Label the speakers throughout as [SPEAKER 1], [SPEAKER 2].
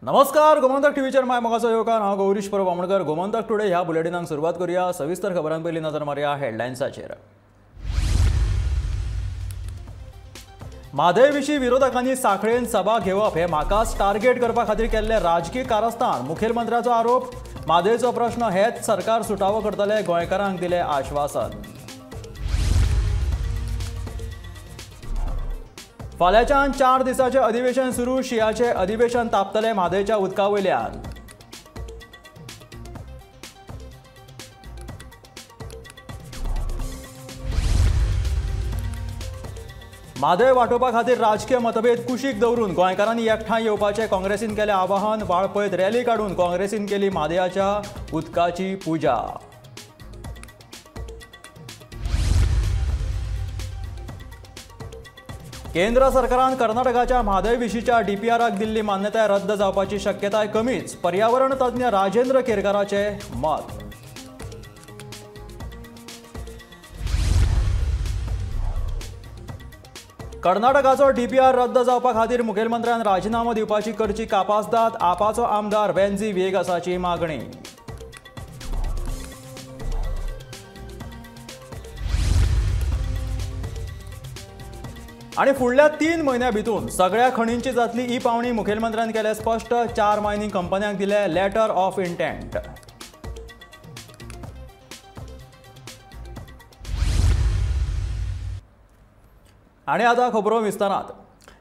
[SPEAKER 1] नमस्कार, गोमंतक टीव्हीचेर माय मोगाचो येवकार हांव गौरीश परब आमोणकर। गोमंतक टुडे ह्या बुलेटिनाक सुरवात करूया। सविस्तर खबरां पयलीं नजर मारया हेडलायन्साचेर। म्हादय विशीं विरोधकांनी सांखळेन सभा घेवप हे म्हाकाच टार्गेट करपा खातीर केल्ले राजकीय कारस्थान, मुखेलमंत्र्याचो आरोप। म्हादयचो प्रश्न हेच सरकार सुटावो करतले, गोंयकारांक दिलें आश्वासन। फाल्यांच्यान 4 दिसांचें अधिवेशन सुरू, शियाचें अधिवेशन तापतले म्हादयच्या उदका वयल्यान। म्हादय वांटोवपा खातीर राजकीय मतभेद कुशीक दवरून गोंयकारांनी एकठांय येवपाचें काँग्रेसीन केलें आवाहन। वाळपयत रॅली काडून काँग्रेसीन केली म्हादयाच्या उदकाची पुजा। केंद्र सरकारान कर्नाटकाच्या म्हादय विशींच्या डीपीआराक दिल्ली मान्यताय रद्द जावपाची शक्यताय कमीच, पर्यावरण तज्ञ राजेंद्र केरकाराचें मत। कर्नाटकाचो डीपीआर रद्द जावपा खातीर मुखेलमंत्र्यान राजीनामो दिवपाची करची कापासदाद, आपाचो आमदार वेन्झी वेगासाची मागणी। आणि फुडल्या 3 म्हयन्यां भितून सगळ्या खणींची जातली ई पावणी, मुखेलमंत्र्यान केलें स्पश्ट। 4 मायनिंग कंपन्यांक दिलें लेटर ऑफ इंटेंट। आणि आतां खबरो विस्तारांत।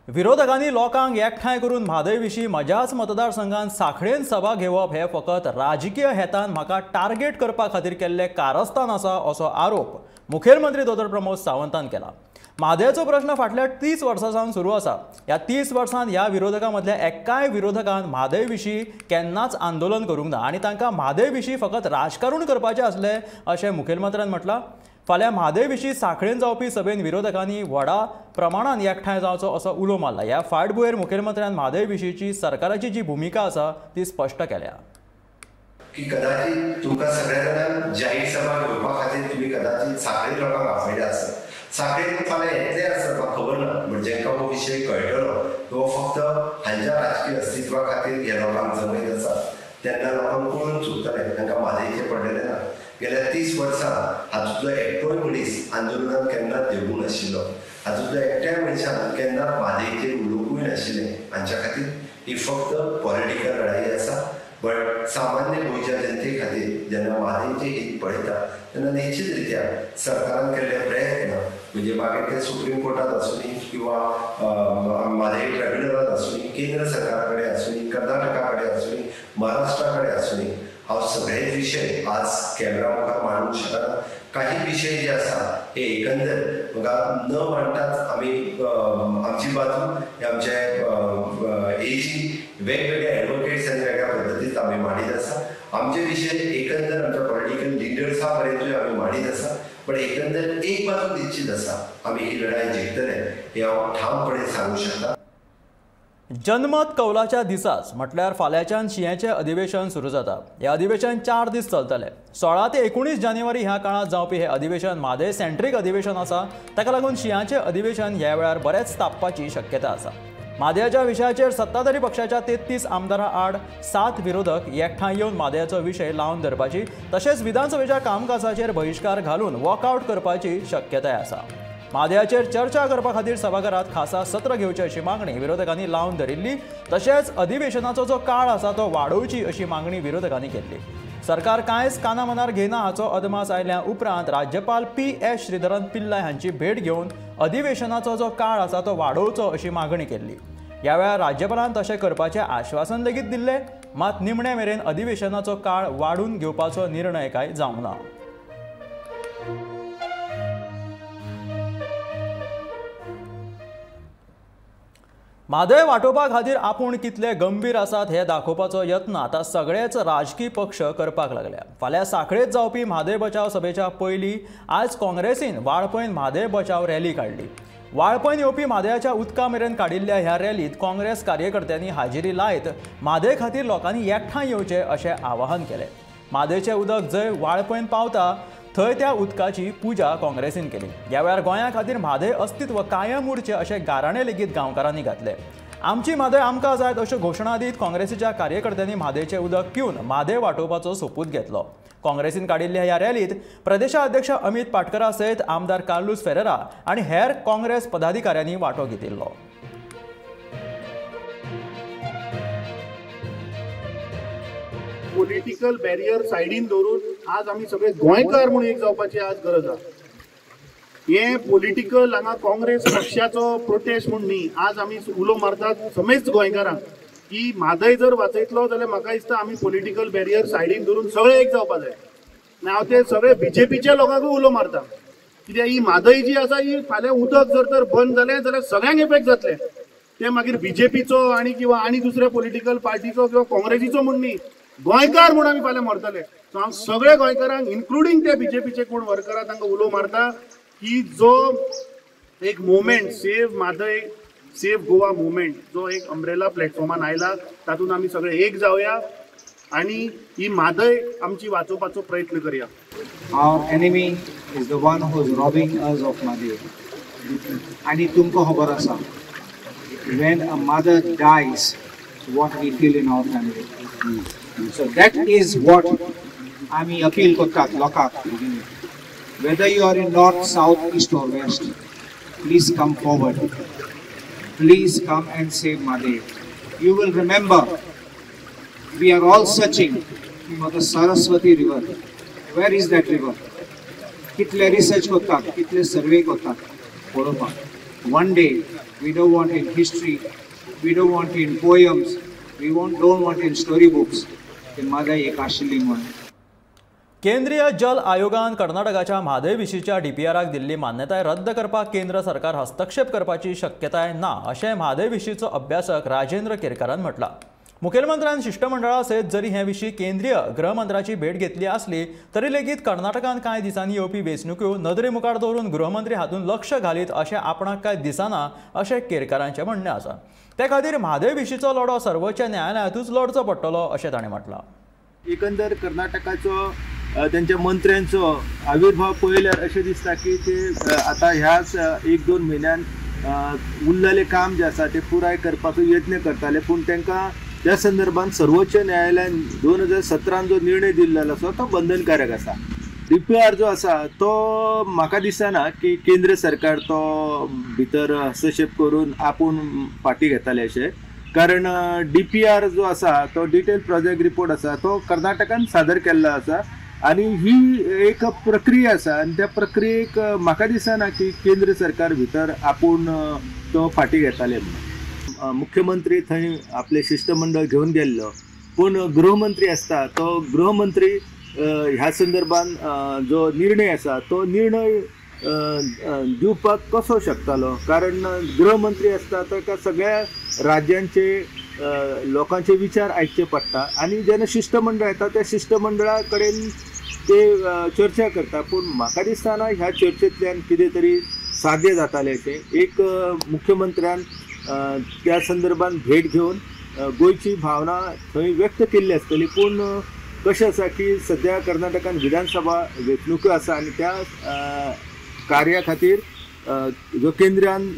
[SPEAKER 1] विरोधकांनी लोकांक एकठांय करून म्हादय विशीं म्हज्याच मतदारसंघात सांखळेन सभा घेवप हे फकत राजकीय हेतान म्हाका टार्गेट करपा खातीर केल्लें कारस्थान आसा असो आरोप मुखेलमंत्री दोतोर प्रमोद सावंतान केला। म्हादयचो प्रश्न फाटल्या 30 वर्सां सावन सुरू आसा। ह्या 30 वर्सांत ह्या विरोधकां मदल्या एकाय विरोधकान म्हादय विशीं केन्नाच आंदोलन करूंक ना आनी तांकां म्हादय विशीं फकत राजकारण करपाचें आसलें अशें मुखेलमंत्र्यान म्हटलां। फाल्यां म्हादय विशीं सांखळेन जावपी सभेन विरोधकांनी व्हडा प्रमाणान एकठांय जावचो असो उलो मारला। ह्या फाटभुंयेर मुखेलमंत्र्यान म्हादय विशींची सरकाराची जी भुमिका आसा ती स्पश्ट केल्या
[SPEAKER 2] की कदाचित तुमकां सगळ्या जाणांक जाहीर सभा घेवपा खातीर तुमी कदाचित सांखळे लोकांक आपयले आसत। सांखळेन फाल्यां येतले आसत म्हाका खबर ना, म्हणजे जांकां हो विशय कळटलो तो फक्त हांच्या राजकीय अस्तित्वा खातीर हे लोकांक जमयत आसा। तेन्ना लोकांक कळून चुकतलें तांकां म्हादयचें पडलेलें ना। गेल्या 30 वर्सां हातूंतलो एकटोय मनीस आंदोलनांत केन्नाच देवूं नाशिल्लो। हातूंतल्या एकट्याय मनशान केन्नाच म्हादयचेर उलोवंकूय नाशिल्लें। हांच्या खातीर ही फक्त पॉलिटिकल लढाई आसा। बट सामान्य गोंयच्या जनते खातीर जेन्ना म्हादयचें हित पळयता तेन्ना निश्चित रित्या सरकारान केल्ले प्रयत्न, म्हणजे मागीर ते सुप्रीम कोर्टात आसूनी किंवा म्हादय ट्रायब्युनलात आसूनी, केंद्र सरकारा कडेन आसूनी, कर्नाटका कडेन आसूनी, महाराष्ट्रा कडेन आसूनी, हांव सगळेच विशय आज कॅमेरा मुखार मांडूंक शकना। काही विशय जे आसा हे एकंदर म्हाका न मांडटाच आमी आमची बाजू हे आमचे एजी वेगवेगळ्या एडवोकेट्स आनी वेगळ्या पद्दतीन आमी मांडीत आसा। आमचे विशय एकंदर आमच्या पॉलिटिकल लिडर्सां पर्यंतूय आमी मांडीत आसा। पण एकंदर एक बाजू निश्चित आसा, आमी ही लढाई जिखतले हे हांव ठामपणे सांगूंक शकता।
[SPEAKER 1] जनमत कौलाच्या दिसाच म्हटल्यार फाल्यांच्यान शिंयाचें अधिवेशन सुरू जाता। हे अधिवेशन 4 दीस चलतलें। 16 ते 19 जानेवारी ह्या काळात जावपी हे अधिवेशन म्हादय सेंट्रीक अधिवेशन आसा। ताका लागून शिंयाचें अधिवेशन ह्या वेळार बरेच तापपाची शक्यता आसा। म्हादयाच्या विशयाचेर सत्ताधारी पक्षाच्या 33 आमदारां आड 7 विरोधक एकठांय येवन म्हादयाचो विशय लावन धरपाची तशेंच विधानसभेच्या कामकाजाचेर बहिष्कार घालून वॉकआउट करपाची शक्यताय आसा। म्हादयाचेर चर्चा करपा खातीर सभाघरांत खासा सत्र घेवची अशी मागणी विरोधकांनी लावन धरिल्ली। तशेंच अधिवेशनाचो जो काळ आसा तो वाडोवची अशी मागणी विरोधकांनी केल्ली। सरकार कांयच कानामनार घेना हाचो अदमास आयल्या उपरांत राज्यपाल PS श्रीधरन पिल्लाय हांची भेट घेवन अधिवेशनाचो जो काळ आसा तो वाडोवचो अशी मागणी केल्ली। ह्या वेळार राज्यपालान तशें करपाचें आश्वासन लेगीत दिल्लें, मात निमणे मेरेन अधिवेशनाचो काळ वाडून घेवपाचो निर्णय काय जावंक ना। म्हादय वांटोवपा खातीर आपूण कितले गंभीर आसात हे दाखोवपाचो यत्न आतां सगळेच राजकीय पक्ष करपाक लागल्या। फाल्यां सांखळेत जावपी म्हादय बचाव सभेच्या पयलीं आयज काँग्रेसीन वाळपयन म्हादय बचाव रॅली काडली। वाळपयन येवपी म्हादयाच्या उदका मेरेन काडिल्ल्या ह्या रॅलीत काँग्रेस कार्यकर्त्यांनी हाजिरी लायत म्हादय खातीर लोकांनी एकठांय येवचें अशें आवाहन केलें। म्हादयचें उदक जंय वाळपयन पावता थंय त्या उदकाची पुजा काँग्रेसीन केली। ह्या वेळार गोंया खातीर म्हादय अस्तित्व कायम उरचें अशें गाराणें लेगीत गांवकारांनी घातलें। आमची म्हादय आमकां जाय अश्यो घोशणा दीत काँग्रेसीच्या कार्यकर्त्यांनी म्हादयचें उदक पिवन म्हादय वाटोवपाचो सोपूत घेतलो। काँग्रेसीन काडिल्ल्या ह्या रॅलीत प्रदेशाध्यक्ष अमित पाटकरा सयत आमदार कार्लोस फेरेरा आनी हेर काँग्रेस पदाधिकाऱ्यांनी वांटो घेतिल्लो।
[SPEAKER 3] पॉलिटिकल बॅरियर सायडीन दवरून आज आमी सगळे गोंयकार म्हणून एक जावपाची आज गरज आसा। हे पॉलिटिकल हांगा काँग्रेस पक्षाचो प्रोटेस्ट म्हणून न्ही, आज आमी उलो मारतात समेस्त गोंयकारांक की म्हादय जर वाचयतलो जाल्यार म्हाका दिसता आमी पॉलिटिकल बॅरियर सायडीन दवरून सगळे एक जावपा जाय। हांव ते सगळे बीजेपीच्या लोकांकूय उलो मारता, कित्याक ही म्हादय जी आसा ही फाल्यां उदक जर तर बंद जालें जाल्यार सगळ्यांक इफेक्ट जातले। ते मागीर बीजेपीचो किंवा आनी दुसऱ्या पॉलिटिकल पार्टीचो किंवा काँग्रेसीचो म्हूण न्ही, गोंयकार म्हणून आमी फाल्यां मरतले। सो हांव सगळे गोंयकारांक इन्क्लुडींग ते बीजेपीचे कोण वर्करां तांकां उलो मारता की जो एक movement save Mhadei save Goa movement जो एक अम्ब्रेला प्लॅटफॉर्मान आयला तातूंत आमी सगळे एक जावया आनी ही म्हादय आमची वाचोवपाचो प्रयत्न करया।
[SPEAKER 4] Our enemy is the one who is robbing us of Madhya. आणि तुमकां खबर आसा, when a mother dies, what we feel in our family. So that is what आमी अपील करतात लोकांक. Whether you are in north, south, east or west, please come forward. Please come and save Madhya. You will remember, we are all searching for the Saraswati river. Where is that river? कितले research करतात, कितले survey करतात पळोवपाक. One day, we don't want in history, we don't want in poems, we don't want in storybooks. की म्हादय एक आशिल्ली म्हणून.
[SPEAKER 1] केंद्रीय जल आयोगान कर्नाटकाच्या म्हादय विशींच्या डीपीआराक दिल्ली मान्यताय रद्द करपाक केंद्र सरकार हस्तक्षेप करपाची शक्यताय ना अशें म्हादय विशींचो अभ्यासक राजेंद्र केरकारान म्हटलां। मुखेलमंत्र्यान शिष्टमंडळा सयत जरी हे विशीं केंद्रीय गृहमंत्र्याची भेट घेतली आसली तरी लेगीत कर्नाटकांत कांय दिसांनी येवपी वेंचणुको नदरे मुखार दवरून गृहमंत्री हातूंत लक्ष घालीत अशें आपणाक कांय दिसना अशें केरकारांचें म्हणणें आसा। ते खातीर म्हादय विशींचो लढो सर्वोच्च न्यायालयातूच लढचो पडटलो अशें ताणें म्हटलां।
[SPEAKER 5] एकंदर कर्नाटकाचो त्यांच्या मंत्र्यांचो आविर्भाव पळयल्यार अशें दिसता की ते आता ह्याच 1-2 म्हयन्यान उरलेलें काम जे आसा ते पुराय करपाचो यत्न करताले, पूण तांकां त्या संदर्भात सर्वोच्च न्यायालयान 2017 जो निर्णय दिल्लो आसा तो बंधनकारक आसा। डीपीआर जो आसा तो म्हाका दिसना की केंद्र सरकार तो भितर हस्तक्षेप करून आपूण फाटी घेताले अशें, कारण डीपीआर जो आसा तो डिटेल प्रोजेक्ट रिपोर्ट आसा तो कर्नाटकान सादर केल्लो आसा आणि ही एक प्रक्रिया आसा आणि त्या प्रक्रियेक म्हाका दिसना की केंद्र सरकार भितर आपूण तो फाटी घेताले म्हणून। मुख्यमंत्री थंय आपले शिष्टमंडळ घेवन गेल्लो, पूण गृहमंत्री आसता तो गृहमंत्री ह्या संदर्भात जो निर्णय आसा तो निर्णय दिवपाक कसो शकतालो, कारण गृहमंत्री आसता ताका सगळ्या राज्यांचे लोकांचे विचार आयकचे पडटा आणि जेन्ना शिष्टमंडळ येता त्या शिष्टमंडळा कडेन ते चर्चा करता, पूण म्हाका दिसना ह्या चर्चेंतल्यान कितें तरी साध्य जातालें अशें। एक मुख्यमंत्र्यान त्या संदर्भात भेट घेवन गोंयची भावना थंय व्यक्त केल्ली आसतली, पूण कशें आसा की सद्या कर्नाटकान विधानसभा वेंचणुको आसा आणि त्या कार्या खातीर जो केंद्रान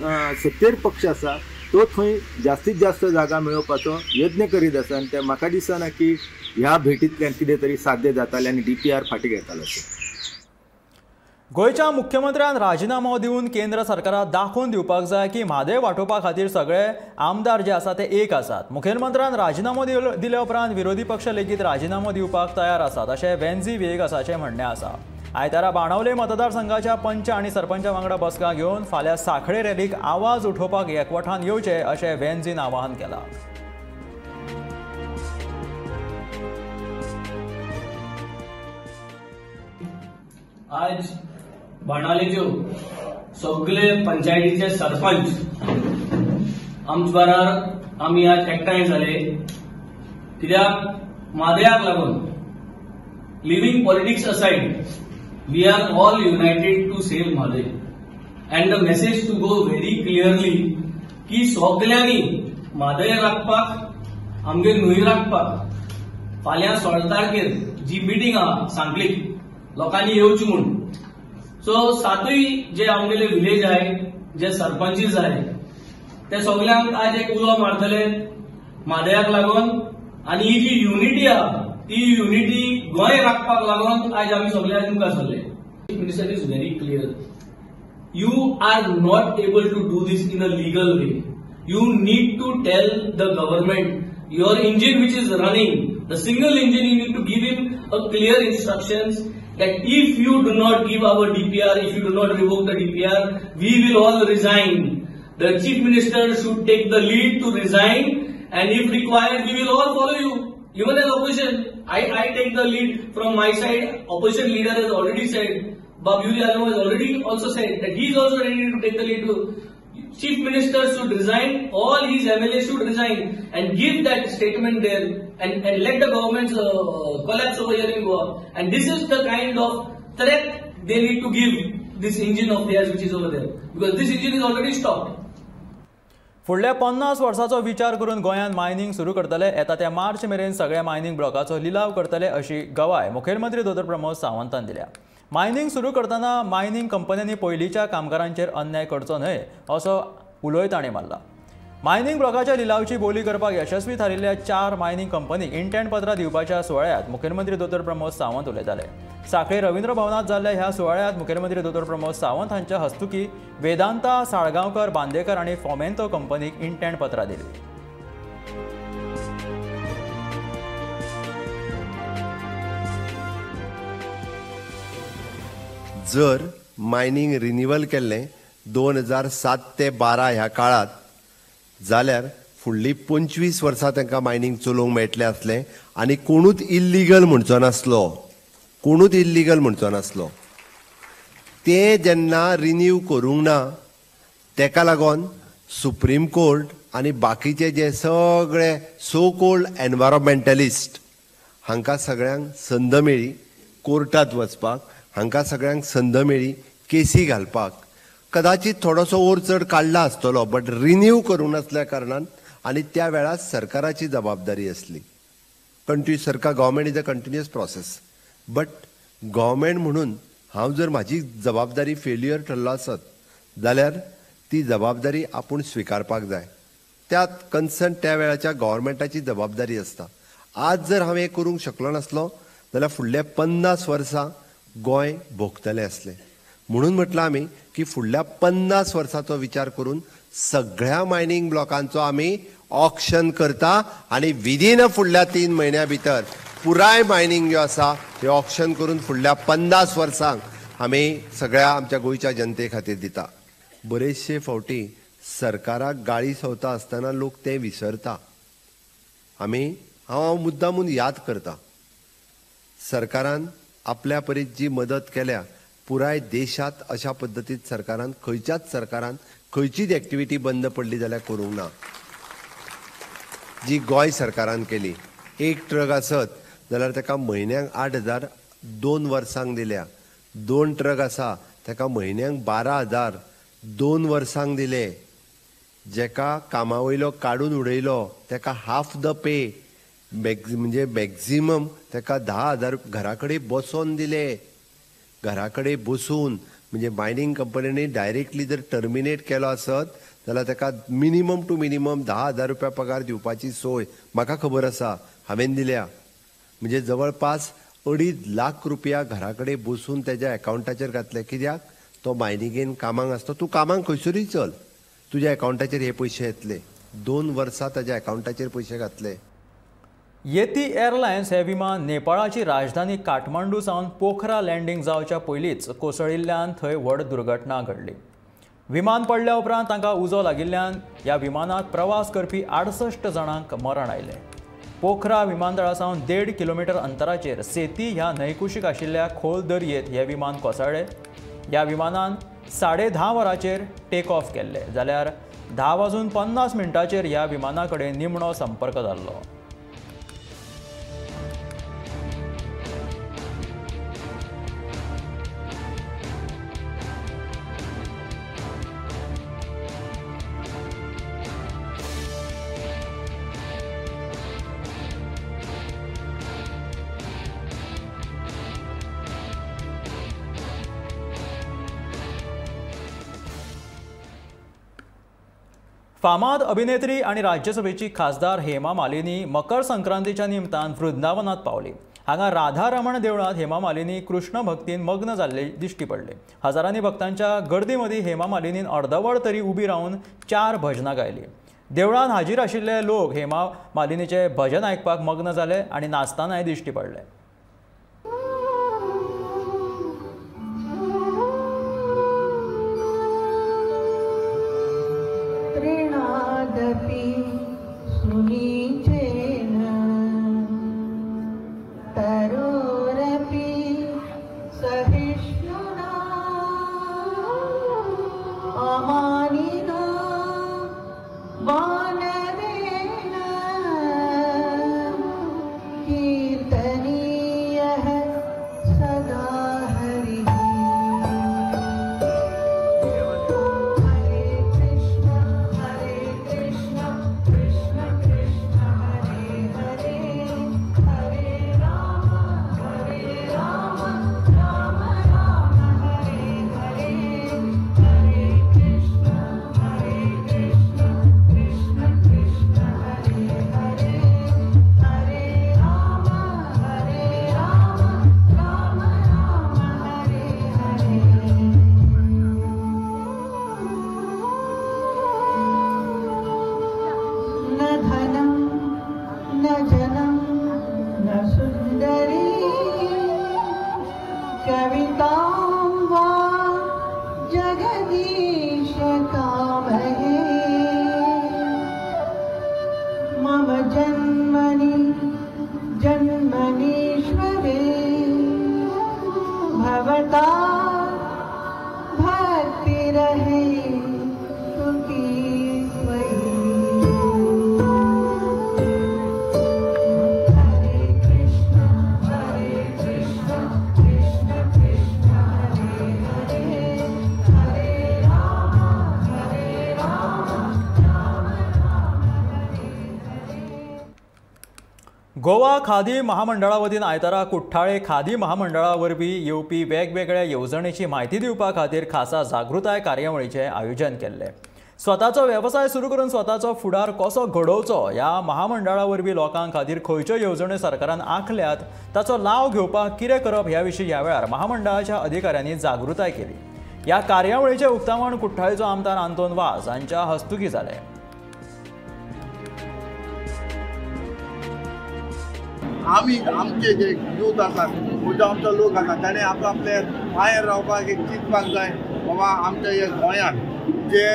[SPEAKER 5] सत्तेर पक्ष आसा तो थंय जास्तीत जास्त जागा मेळोवपाचो यत्न करीत आसा आणि म्हाका दिसना की ह्या भेटींतल्यान कितें तरी साध्य जातालें आनी डीपीआर फाटी घेतालो अशें।
[SPEAKER 1] गोंयच्या मुख्यमंत्र्यान राजिनामो दिवन केंद्र सरकाराक दाखोवन दिवपाक जाय की म्हादय वांटोवपा खातीर सगळे आमदार जे आसा ते एक आसात। मुखेलमंत्र्यान राजिनामो दिले उपरांत विरोधी पक्ष लेगीत राजिनामो दिवपाक तयार आसात अशें वेन्झी वेगासाचें म्हणणें आसा। आयतारा बाणावले मतदारसंघाच्या पंच आनी सरपंचा वांगडा बसका घेवन फाल्यां सांखळे रॅलीक आवाज उठोवपाक एकवटान येवचे अशें वेन्झीन आवाहन केलां।
[SPEAKER 6] आज बाणावलेच्यो सगळे पंचायतीचे सरपंच आमचे बरोबर आमी आज एकठांय जाले, कित्याक म्हादयाक लागून living politics aside we are all united to save Madhya, and the message to go very clearly की सगळ्यांनी म्हादय राखपाक आमगे न्हंय राखपाक फाल्यां 16 तारखेर जी मिटींग आहा सांखळीक लोकांनी येवची म्हणून। सो सातूय जे आमगेले विलेज आहे जे सरपंचीस आहे ते सगळ्यांक आज एक उलो मारतले म्हादयाक लागून, आणि ही जी युनिटी आहा ती युनिटी गोंय राखपाक लागून आज आमी सगळे मुखार सरले. Chief minister is very clear. You are not able to do this in a legal way. You need to tell the government, your engine which is running, the single engine, you need to give him a clear instructions that if you do not give our DPR, if you do not revoke the DPR, we will all resign. The chief minister should take the lead to resign, and if required, we will all follow you. Even as opposition, I take the lead from my side. Opposition leader has already said, Babu Yadav has already also said that he is also ready to take the lead. Chief Minister should resign, all his MLAs should resign and give that statement there and let the government collapse over here in Goa. And this is the kind of threat they need to give this engine of theirs which is over there. Because this engine is already stopped.
[SPEAKER 1] फुडल्या 50 वर्सांचो विचार करून गोंयांत mining सुरू करतले. येता त्या मार्च मेरेन सगळ्या मायनिंग ब्लॉकाचो लिलाव करतले अशी गवाय मुखेलमंत्री दोतोर प्रमोद सावंतान दिल्या. मायनिंग सुरू करतना मायनिंग कंपन्यांनी पयलींच्या कामगारांचेर अन्याय करचो न्हय असो उलोय ताणें मारला. मायनिंग ब्लॉकाच्या लिलावची बोली करपाक यशस्वी थारिल्ल्या 4 मायनिंग कंपनीक इंटेंट पत्रां दिवपाच्या सुवाळ्यात मुखेलमंत्री दोतोर प्रमोद सावंत उलयताले. सांखळे रवींद्र भवनात जाल्ल्या ह्या सुवाळ्यात मुखेलमंत्री दोतोर प्रमोद सावंत हांच्या हस्तुकी वेदांता, साळगांवकर, बांदेकर आनी फोमेंतो कंपनीक इंटेंट पत्रां दिली.
[SPEAKER 2] जर मायनिंग रिन्युवल केल्लें 2007 ते 12 ह्या काळात जाल्यार फुडलीं 25 वर्सां तांकां मायनिंग चलोवंक मेळटलें आसलें आनी कोणूच इल्लिगल म्हणचो नासलो. तें जेन्ना रिन्यू करूंक ना तेका लागून सुप्रीम कोर्ट आनी बाकीचे जे सगळे सो कॉल्ड एनवायरमेंटलिस्ट हांकां सगळ्यांक संद मेळ्ळी कोर्टांत वचपाक, हांकां सगळ्यांक संद मेळ्ळी केसी घालपाक. कदाचित थोडोसो ओर चड काडला आसतलो, बट रिन्यू करूंक नासल्या कारणान आनी त्या वेळार सरकाराची जबाबदारी आसली. सरकार government is a continuous process, but government म्हणून हांव जर म्हाजी जबाबदारी फेल्युअर ठरलो आसत जाल्यार ती जबाबदारी आपूण स्विकारपाक जाय. त्यात कन्सर्न त्या वेळाच्या गव्हर्मेंटाची जबाबदारी आसता. आज जर हांव हें करूंक शकलो नासलो जाल्यार फुडल्या 50 वर्सां गोंय भोगतलें असलें. म्हणून म्हटलं आमी की फुडल्या 50 वर्सांचो विचार करून सगळ्या मायनिंग ब्लॉकांचो आमी ऑक्शन करता आनी विदीन फुडल्या 3 म्हयन्या भितर पुराय मायनिंग जो आसा ते ऑक्शन करून फुडल्या 50 वर्सांक आमी सगळ्या आमच्या गोंयच्या जनते खातीर दिता. बरेचशे फावटी सरकाराक गाळी सवता आसतना लोक ते विसरता. हांव मुद्दामून याद करता, सरकारान आपल्या परीत जी मदत केल्या पुराय देशात अशा पद्दतीत सरकारान खंयच्याच सरकारान खंयचीच एक्टिविटी बंद पडली जाल्यार करूंक ना. जी गोंय सरकारान केली, एक ट्रक आसत जाल्यार ताका म्हयन्याक 8,000 2 वर्सांक दिल्या. 2 ट्रक आसा ताका म्हयन्याक 12,000 2 वर्सांक दिले. जेका कामा वयलो काडून उडयलो ताका हाफ द पे म्हणजे मॅक्झिमम ताका 10,000 घरा कडेन बसोन दिले. घरा कडेन बसून म्हणजे मायनिंग कंपनीनी डायरेक्टली जर टर्मिनेट केलो आसत जाल्यार ताका मिनिमम टू मिनिमम 10,000 रुपया पगार दिवपाची सोय म्हाका खबर आसा, हांवें दिल्या. म्हणजे जवळपास 2.5 लाख रुपया घरा कडेन बसून तेज्या एकाउंटाचेर घातले. कित्याक तो मायनिंगेन कामाक आसता, तूं कामाक खंयसरूय चल, तुज्या एकाउंटाचेर हे पयशे येतले. 2 वर्सां ताज्या एकाउंटाचेर पयशे घातले.
[SPEAKER 1] येती एअरलायन्स हे विमान नेपाळाची राजधानी काठमांडू सावन पोखरा लँडिंग जावच्या पयलींच कोसळिल्ल्यान थंय व्हड दुर्घटना घडली. विमान पडल्या उपरांत तांकां उजो लागिल्ल्यान ह्या विमानांत प्रवास करपी 68 जाणांक मरण आयलें. पोखरा विमानतळा सावन 1.5 किलोमीटर अंतराचेर सेती ह्या न्हंयकुशीक आशिल्ल्या खोल दर्येत हे विमान कोसळ्ळें. ह्या विमानान 10:30 वरांचेर टेक ऑफ केल्ले जाल्यार 10:50 ह्या विमाना कडेन निमणो संपर्क जाल्लो. फामाद अभिनेत्री आणि राज्यसभेची खासदार हेमा मालिनी मकर संक्रांतीच्या निमतान वृंदावनात पावली। हांगा राधारमण देवळात हेमा मालिनी कृष्ण भक्तीन मग्न जाल्ले दिश्टी पडले। हजारांनी भक्तांच्या गर्दी मदीं हेमा मालिनीन अर्दवर तरी उबी रावन 4 भजनां गायली। देवळात हाजीर आशिल्ले लोक हेमा मालिनीचे भजन आयकपाक मग्न जाले आणि नाचतानाय दिश्टी पडले। गोवा खादी महामंडळा वतीन आयतारा कुठ्ठाळे खादी महामंडळा वरवीं येवपी वेगवेगळ्या येवजणेची म्हायती दिवपा खातीर खासा जागृताय कार्यावळीचें आयोजन केल्लें। स्वताचो वेवसाय सुरू करून स्वताचो फुडार कसो घडोवचो ह्या महामंडळा वरवीं लोकां खातीर खंयच्यो येवजण्यो सरकारान आंखल्यात ताचो लाव घेवपाक कितें करप ह्या विशीं ह्या वेळार महामंडळाच्या अधिकाऱ्यांनी जागृताय केली। ह्या कार्यावळीचें उक्तावण कुठ्ठाळेचो आमदार आंतोन वाज हांच्या हस्तुकीं जालें।
[SPEAKER 7] आमी आमचे जे यूथ आसात जो आमचो लोक आसा ताणें आपले भायर रावपाक एक चिंतपाक जाय बाबा आमच्या ह्या गोंयांत जे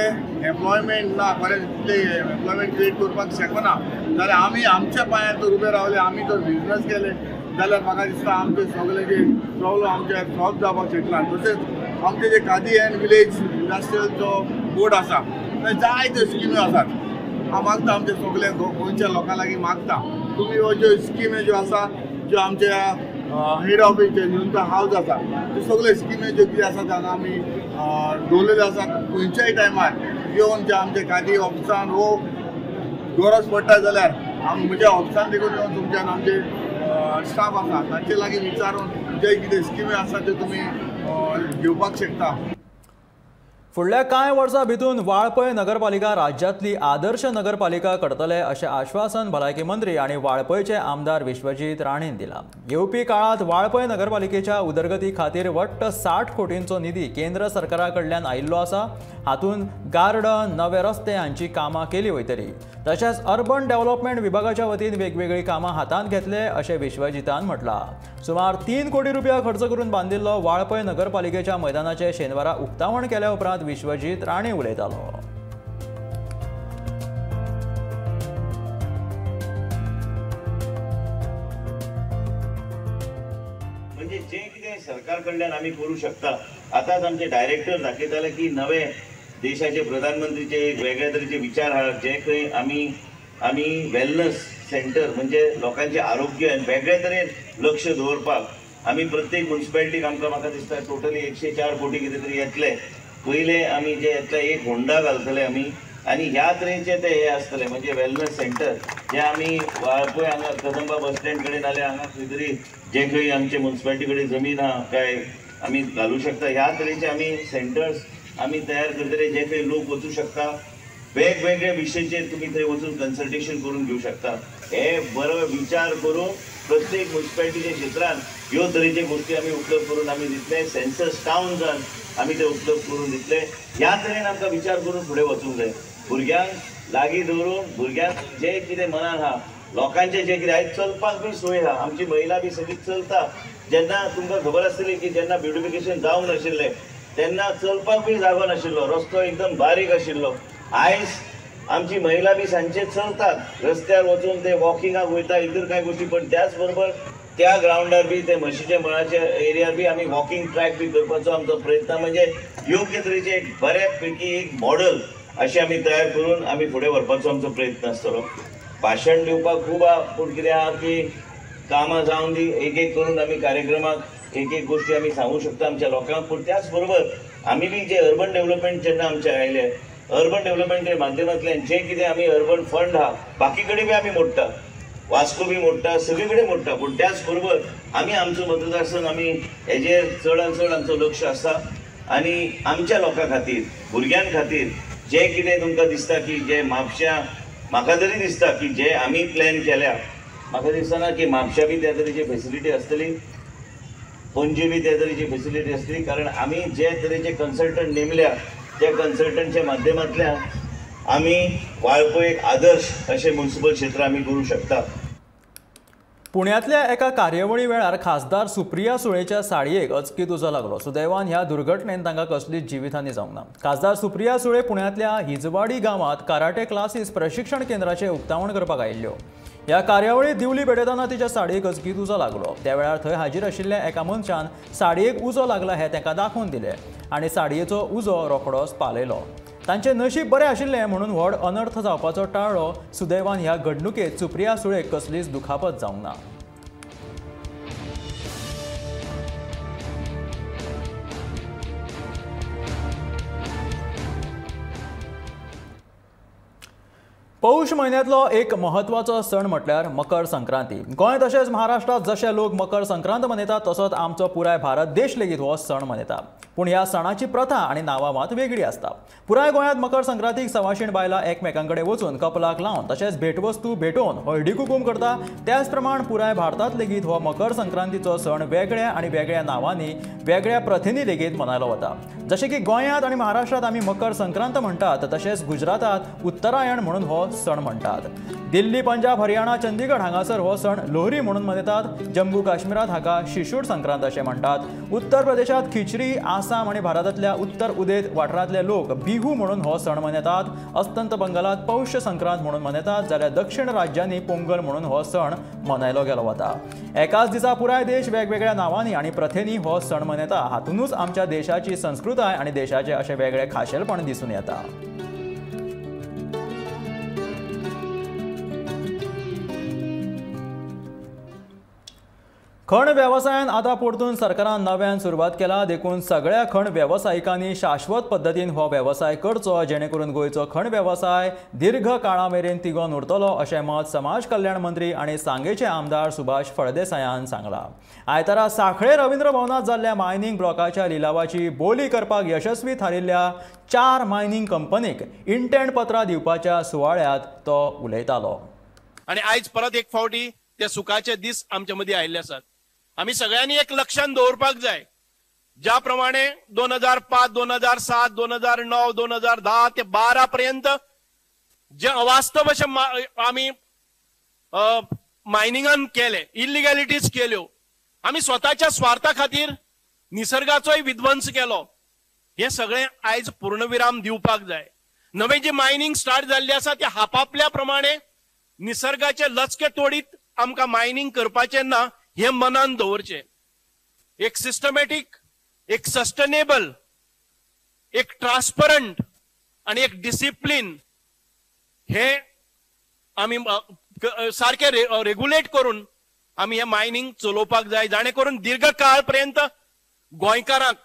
[SPEAKER 7] एम्प्लॉयमेंट ना बरें तितले एम्प्लॉयमेंट क्रिएट करपाक शकना जाल्यार आमी आमच्या पांयार जर उबे रावले आमी जर बिजनस केले जाल्यार म्हाका दिसता आमचे सगळे जे प्रॉब्लम आमचे सॉल्व जावपाक शकना। तशेंच आमचे जे khadi end village industrial board आसा थंय जायत्यो स्किमी आसात। हांव मागता आमचे सगळे गोंयच्या लोकां लागीं मागता तुम्ही हो ज्यो स्किमी ज्यो आसा ज्यो आमच्या हेड ऑफिस जे न्यूनता हावज आसा त्यो सगळे स्किमी ज्यो कितें आसा हांगा आमी दवरलेल्यो आसा खंयच्याय टायमार येवन जे आमचे खादी ऑफिसान वो गरज पडटा जाल्यार आमी म्हज्या ऑफिसान देखून येवन तुमच्यान आमचे स्टाफ आसा तांचे लागीं विचारून जे कितें स्किमी आसा त्यो तुमी घेवपाक शकता।
[SPEAKER 1] फुडल्या कांय वर्सां भितून वाळपय नगरपालिका राज्यांतली आदर्श नगरपालिका करतले अशें आश्वासन भलायकी मंत्री आनी वाळपयचे आमदार विश्वजीत राणेन दिलां। येवपी काळात वाळपय नगरपालिकेच्या उदरगती खातीर वट्ट 60 कोटींचो निधी केंद्र सरकारा कडल्यान आयिल्लो आसा। हातूंत गार्डन नवे रस्ते हांची कामां केली वयतली। तशेंच अर्बन डेव्हलपमेंट विभागाच्या वतीन वेगवेगळी कामां हातांत घेतले अशें विश्वजितान म्हटलां। सुमार 3 कोटी रुपया खर्च करून बांदिल्लो वाळपय नगरपालिकेच्या मैदानाचें शेनवारा उक्तावण केल्या उपरांत विश्वजीत राणे उलयतालो।
[SPEAKER 8] म्हणजे जे कितें सरकार कडल्यान आमी करूं शकता आतांच आमचे डायरेक्टर दाखयताले की नवे देशाचे प्रधानमंत्रीचे एक वेगळे तरेचे विचार आहा जे खंय आमी वेलनेस सेंटर म्हणजे लोकांचे आरोग्य वेगळे तरेन लक्ष दवरपाक आमी प्रत्येक म्युनिसिपॅलिटीक म्हाका दिसता टोटली 104 कोटी कितें तरी येतले। पहिले आमी जे येतले एक होंडा घालतले आमी आनी ह्या तरेचे ते हे आसतले म्हणजे वेलनेस सेंटर जे आमी वाळपय हांगा कदंबा बस स्टँड कडेन नाल्यार हांगा खंय तरी जे खंय आमचे म्युनिसिपॅलिटी कडेन जमीन आहा काय आमी घालूं शकता ह्या तरेचे आमी सेंटर्स आमी तयार करतले जे खंय लोक वचूं शकता वेगवेगळ्या विशयाचेर तुम्ही थंय वचून कन्सल्टेशन करून घेऊ शकता। हे बरो विचार करून प्रत्येक म्युनिसिपालिटीच्या क्षेत्रात ह्यो तरेचे गोष्टी आम्ही उपलब्ध करून आम्ही दितले। सेन्सस टाउन्सान आम्ही ते उपलब्ध करून दितले। ह्या तरेन आमकां विचार करून फुडें वचूंक जाय। भुरग्यांक लागीं दवरून भुरग्यांक जे कितें मनान आहा, लोकांचे जे कितें आयज चलपाक बी सोय आहा, आमची महिला बी सगळी चलता। जेन्ना तुमकां खबर आसतली की जेन्ना ब्युटिफिकेशन जावंक नाशिल्लें तेन्ना चलपाक बी जागो नाशिल्लो, रस्तो एकदम बारीक आशिल्लो। आयज आमची महिला बी सांजचे चलतात, रस्त्यार वचून ते वॉकिंगाक वयता, इतर कांय गोष्टी। पण त्याच बरोबर त्या ग्राउंडार बी ते म्हशीच्या मळाच्या एरियार बी आमी वॉकिंग ट्रॅक बी करपाचो आमचो प्रयत्न, म्हणजे योग्य तरेचे एक बऱ्यापैकी एक मॉडेल अशें आमी तयार करून आमी फुडें व्हरपाचो आमचो प्रयत्न आसतलो। भाशण दिवपाक खूब आहा, पूण कितें आहा की कामां जावन दी, एक एक करून आमी कार्यक्रमाक एक एक गोष्टी आमी सांगू शकता आमच्या लोकांक। पूण त्याच बरोबर आमी बी जे अर्बन डेव्हलपमेंट जेन्ना आमचे आयले, अर्बन डेव्हलपमेंटच्या माध्यमांतल्यान जे कितें आमी अर्बन फंड आहा बाकी कडेन बी आमी मोडटा, वास्को बी मोडटा, सगळे कडेन मोडटा। पूण त्याच बरोबर आमी आमचो मतदारसंघ आमी हेजेर चडांत चड आमचो लक्ष आसा। आनी आमच्या लोकां खातीर, भुरग्यां खातीर जे कितें तुमकां दिसता की जे म्हापश्यां, म्हाका तरी दिसता की जे आमी प्लॅन केल्या, म्हाका दिसना की म्हापश्यां बी त्या तरेची फेसिलिटी आसतली, पणजे बी त्या तरेची फेसिलिटी आसतली। कारण आमी जे तरेचे कन्सल्टंट नेमल्या त्या कन्सल्टंटच्या माध्यमांतल्यान आमी वाळपय एक आदर्श अशें म्युनिसिपल क्षेत्र आमी करूं शकता।
[SPEAKER 1] पुण्यातल्या एका कार्यावळी वेळार खासदार सुप्रिया सुळेच्या साडयेक अचकीत उजो लागलो। सुदैवान ह्या दुर्घटनेन तांकां कसलीच जिवितहानी जावंक ना। खासदार सुप्रिया सुळे पुण्यातल्या हिजवाडी गांवांत कराटे क्लासीस प्रशिक्षण केंद्राचे उक्तावण करपाक आयिल्ल्यो। ह्या कार्यावळीत दिवली पेटयतना तिच्या साडयेक अचकीत उजो लागलो। त्या वेळार थंय हाजीर आशिल्ल्या एका मनशान साडयेक उजो लागला हें ताका दाखोवन दिलें आनी साडयेचो उजो रोखडोच पालयलो। तांचें नशीब बरें आशिल्लें म्हणून व्हड अनर्थ जावपाचो टाळ्ळो। सुदैवान ह्या घडणुकेत सुप्रिया सुळेक कसलीच दुखापत जावंक ना। पौष म्हयन्यांतलो एक महत्वाचो सण म्हटल्यार मकर संक्रांती। गोंय तशेंच महाराष्ट्रात जशे लोक मकर संक्रांत मनयतात तसोच आमचो पुराय भारत देश लेगीत हो सण मनयता। पूण ह्या सणाची प्रथा आनी नांवां मात वेगळी आसता। पुराय गोंयांत मकर संक्रांतीक सवाशीण बायलां एकमेकांकडेन वचून कपलाक लावन तशेंच भेटवस्तू भेटोवन हळदी कुकूम करता। त्याच प्रमाण पुराय भारतांत लेगीत हो मकर संक्रांतीचो सण वेगळ्या आनी वेगळ्या नांवांनी वेगळ्या प्रथेनी लेगीत मनायलो वता। जशें की गोंयांत आनी महाराष्ट्रात आमी मकर संक्रांत म्हणटात तशेंच गुजरातात उत्तरायण म्हणून हो सण म्हणटात। दिल्ली, पंजाब, हरियाणा, चंदीगड हांगासर हो सण लोहरी म्हणून मनयतात। जम्मू काश्मीरात हाका शिशूर संक्रांत अशें म्हणटात। उत्तर प्रदेशात खिचडी, आसाम आनी भारतांतल्या उत्तर उदेंत वाठारांतले लोक बिहू म्हणून हो सण मनयतात। अस्तंत बंगालात पौष संक्रांत म्हणून मनयतात, जाल्यार दक्षिण राज्यांनी पोंगल म्हणून हो सण मनयलो गेलो वता। एकाच दिसा पुराय देश वेगवेगळ्या नांवांनी आनी प्रथेनी हो सण मनयता। हातूनच आमच्या देशाची संस्कृताय आनी देशाचे अशें वेगळे खाशेलपण दिसून येता। खण वेवसायान आतां परतून सरकारान नव्यान सुरवात केला। देखून सगळ्या खण वेवसायिकांनी शाश्वत पद्दतीन हो वेवसाय करचो, जेणे करून गोंयचो खण वेवसाय दीर्घ काळा मेरेन तिगोवन उरतलो अशें मत समाज कल्याण मंत्री आनी सांगेचे आमदार सुभाष फळदेसायान सांगला। आयतारा सांखळे रवींद्र भवनात जाल्ल्या मायनिंग ब्लॉकाच्या लिलावाची बोली करपाक यशस्वी थारिल्ल्या 4 मायनिंग कंपनीक इंटेंट पत्रां दिवपाच्या सुवाळ्यात तो उलयतालो।
[SPEAKER 9] आनी आयज परत एक फावटी ते सुखाचे दीस आमचे मदीं आयिल्ले आसात। आमी सगळ्यांनी एक लक्षात दवरपाक जाय, ज्या प्रमाणे 2005, 2007, 2009, 2010 ते 12 पर्यंत जे अवास्तव अशें आमी मायनिंगान केले, इलिगॅलिटीज केल्यो, आमी स्वताच्या स्वार्था खातीर निसर्गाचोय विध्वंस केलो, हे सगळें आयज पूर्णविराम दिवपाक जाय। नवे जी मायनिंग स्टार्ट जाल्ली आसा ती आपापल्या प्रमाणे निसर्गाचे लचके तोडीत आमकां मायनिंग करपाचें ना हे मनान दवरचे। एक सिस्टमॅटिक, एक सस्टेनेबल, एक ट्रान्सपरंट आणि एक डिसिप्लिन हे आमी सारखे रेग्युलेट करून आमी हे मायनिंग चलोवपाक जाय, जाणे करून दीर्घकाळ पर्यंत गोंयकारांक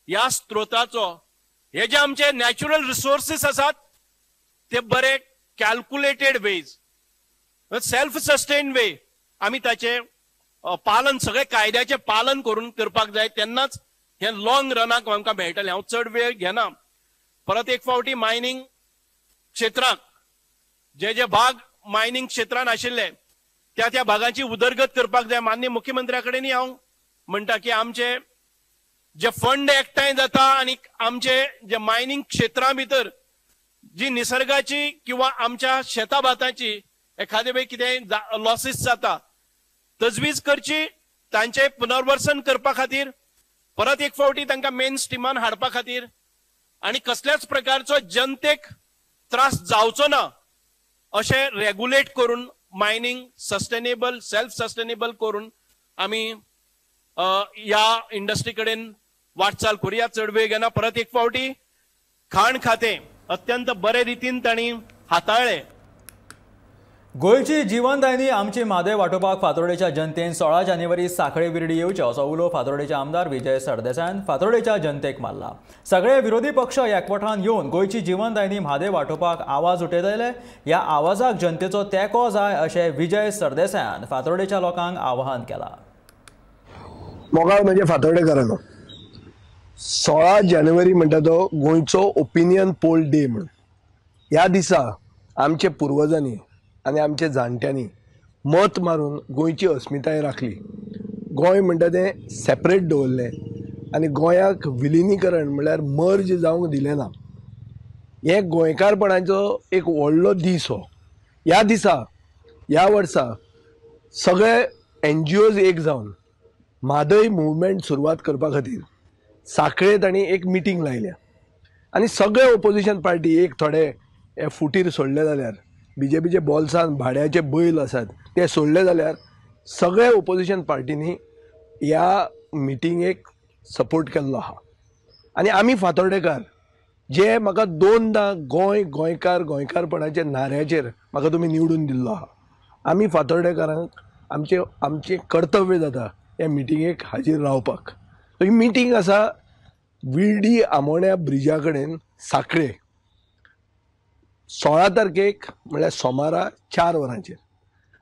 [SPEAKER 9] ह्या स्त्रोताचो, हे जे आमचे नॅचरल रिसोर्सेस आसात ते बरे कॅल्क्युलेटेड वेज, सेल्फ सस्टेन वे आमी ताचे पालन, सगळे कायद्याचे पालन करून करपाक जाय, तेन्नाच हे लॉंग रनाक आमकां मेळटलें। हांव चड वेळ घेना। परत एक फावटी मायनिंग क्षेत्रांत जे जे भाग मायनिंग क्षेत्रांत आशिल्ले त्या भागांची उदरगत करपाक जाय. माननीय मुख्यमंत्र्या कडेनय हांव म्हणटा की आमचे जे फंड एकठांय जाता आनी आमचे जे मायनिंग क्षेत्रां भितर जी निसर्गाची किंवा आमच्या शेताभाताची एखादे वेळी कितें लॉसीस जाता तजवीज करची, तांचे पुनर्वसन करपा खातीर परत एक फावटी तांकां मेन स्ट्रिमान हाडपा खातीर आनी कसल्याच प्रकारचो जनतेक त्रास जावचो ना अशें रेग्युलेट करून मायनिंग सस्टेनेबल सेल्फ सस्टेनेबल करून आमी ह्या इंडस्ट्री कडेन वाटचाल करुया. चड वेळ घेना परत एक फावटी खाण खातें अत्यंत बरे रितीन तांणी हाताळ्ळें.
[SPEAKER 1] गोंयची जीवनदायिनी आमची म्हादय वांटोवपाक फातोर्डेच्या जनतेन 16 जानेवारी सांखळे विर्डी येवचे असो उलो फातोर्डेचे आमदार विजय सरदेसायान फातोर्डेच्या जनतेक मारला. सगळे विरोधी पक्ष एकवटान येवन गोंयची जीवनदायिनी म्हादय वांटोवपाक आवाज उठयतले. ह्या आवाजाक जनतेचो तेंको जाय अशें विजय सरदेसायान फातोर्डेच्या लोकांक आवाहन केलां.
[SPEAKER 10] मोगाळ म्हणजे फातोर्डेकारांनो, 16 जानेवारी म्हणटा तो गोंयचो ओपिनियन पोल डे म्हणून. ह्या दिसा आमचे पुर्वजांनी आनी आमच्या जाणट्यांनी मत मारून गोंयची अस्मिताय राखली. गोंय म्हणटा तें सेपरेट दवरलें आनी गोंयाक विलिनीकरण म्हळ्यार मर्ज जावंक दिलें ना. हे गोंयकारपणाचो एक व्हडलो दीस हो. ह्या दिसा ह्या वर्सा सगळे NGOज एक जावन म्हादय मुवमेंट सुरवात करपा खातीर सांखळे तांणी एक मिटींग लायल्या आनी सगळे ओपोजिशन पार्टी एक थोडे फुटीर सोडले जाल्यार BJPचे बॉल्सान भाड्याचे बैल आसात ते सोडले जाल्यार सगळे ओपोजिशन पार्टींनी ह्या मिटींगेक सपोर्ट केल्लो आहा. आनी आमी फातोर्डेकार जे म्हाका 2दा गोंयकारपणाच्या नाऱ्याचेर म्हाका तुमी निवडून दिल्लो आहा, आमी फातोर्डेकारांक आमचें कर्तव्य जाता ह्या मिटींगेक हाजीर रावपाक. ही मिटींग आसा विर्डी आमोण्या ब्रिजा कडेन सांखळे 16 तारखेक म्हळ्यार सोमारा 4 वरांचेर.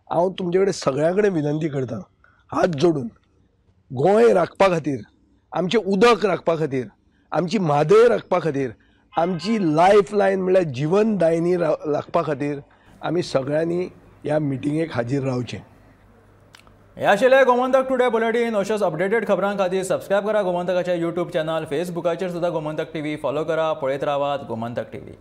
[SPEAKER 10] हांव तुमचे कडेन सगळ्यां कडेन विनंती करतां हात जोडून गोंय राखपा खातीर, आमचें उदक राखपा खातीर, आमची म्हादय राखपा खातीर, आमची लायफ लायन म्हळ्यार जीवनदायिनी राखपा खातीर आमी सगळ्यांनी ह्या मिटींगेक हाजीर रावचें.
[SPEAKER 1] हे आशिल्ले गोमंतक टुडे बुलेटिन. अश्योच अपडेटेड खबरां खातीर सबस्क्रायब करा गोमंतकाचें YouTube चॅनल. फेसबुकाचेर सुद्दां गोमंतक TV फॉलो करा. पळयत रावात गोमंतक TV.